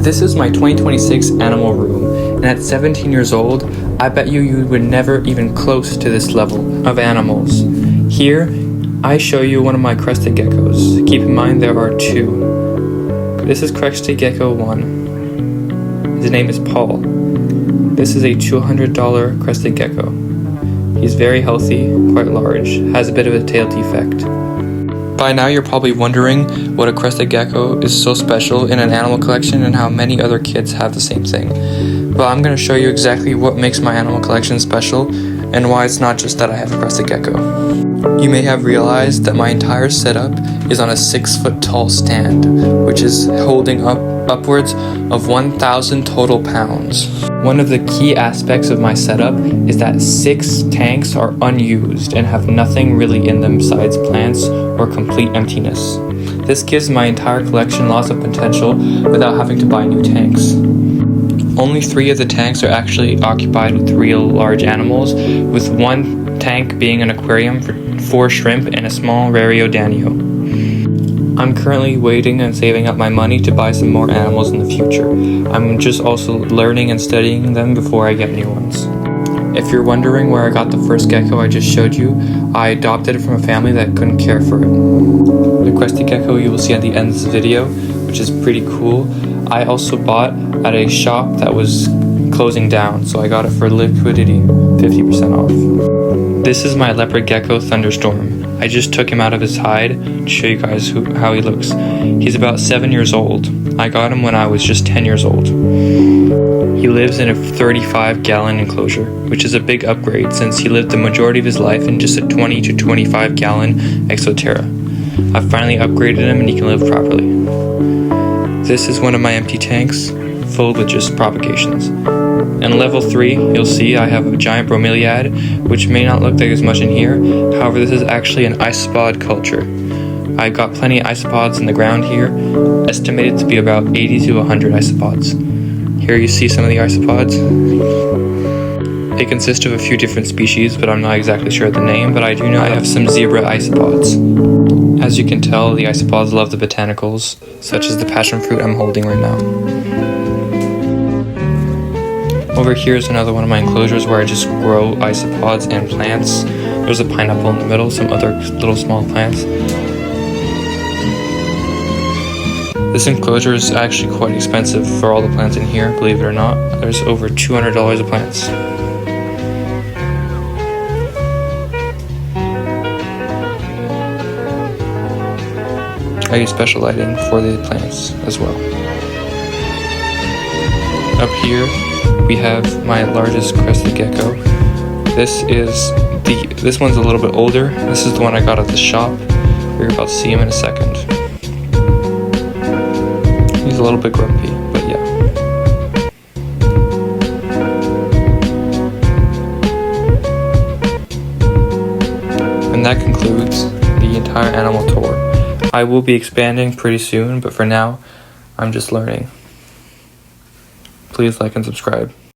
This is my 2026 animal room, and at 17 years old, I bet you were never even close to this level of animals. Here, I show you one of my crested geckos. Keep in mind there are two. This is crested gecko 1. His name is Paul. This is a $200 crested gecko. He's very healthy, quite large, has a bit of a tail defect. By now you're probably wondering what a crested gecko is so special in an animal collection and how many other kids have the same thing. Well, I'm going to show you exactly what makes my animal collection special and why it's not just that I have a crested gecko. You may have realized that my entire setup is on a 6-foot tall stand, which is holding upwards of 1,000 total pounds. One of the key aspects of my setup is that 6 tanks are unused and have nothing really in them besides plants or complete emptiness. This gives my entire collection lots of potential without having to buy new tanks. Only 3 of the tanks are actually occupied with real large animals, with 1 tank being an aquarium for shrimp and a small Rariodanio. I'm currently waiting and saving up my money to buy some more animals in the future. I'm just also learning and studying them before I get new ones. If you're wondering where I got the first gecko I just showed you, I adopted it from a family that couldn't care for it. The crested gecko you will see at the end of this video, which is pretty cool, I also bought at a shop that was closing down, so I got it for liquidity, 50% off. This is my leopard gecko Thunderstorm. I just took him out of his hide to show you guys how he looks. He's about 7 years old. I got him when I was just 10 years old. He lives in a 35-gallon enclosure, which is a big upgrade since he lived the majority of his life in just a 20 to 25-gallon Exoterra. I've finally upgraded him and he can live properly. This is one of my empty tanks, full with just propagations. In level 3, you'll see I have a giant bromeliad, which may not look like as much in here, however this is actually an isopod culture. I've got plenty of isopods in the ground here, estimated to be about 80 to 100 isopods. Here you see some of the isopods. They consist of a few different species, but I'm not exactly sure of the name, but I do know I have some zebra isopods. As you can tell, the isopods love the botanicals, such as the passion fruit I'm holding right now. Over here is another one of my enclosures where I just grow isopods and plants. There's a pineapple in the middle, some other little small plants. This enclosure is actually quite expensive for all the plants in here, believe it or not. There's over $200 of plants. I use special lighting for the plants as well. Up here we have my largest crested gecko. This one's a little bit older. This is the one I got at the shop. You're about to see him in a second. He's a little bit grumpy, but yeah. And that concludes the entire animal tour. I will be expanding pretty soon, but for now, I'm just learning. Please like and subscribe.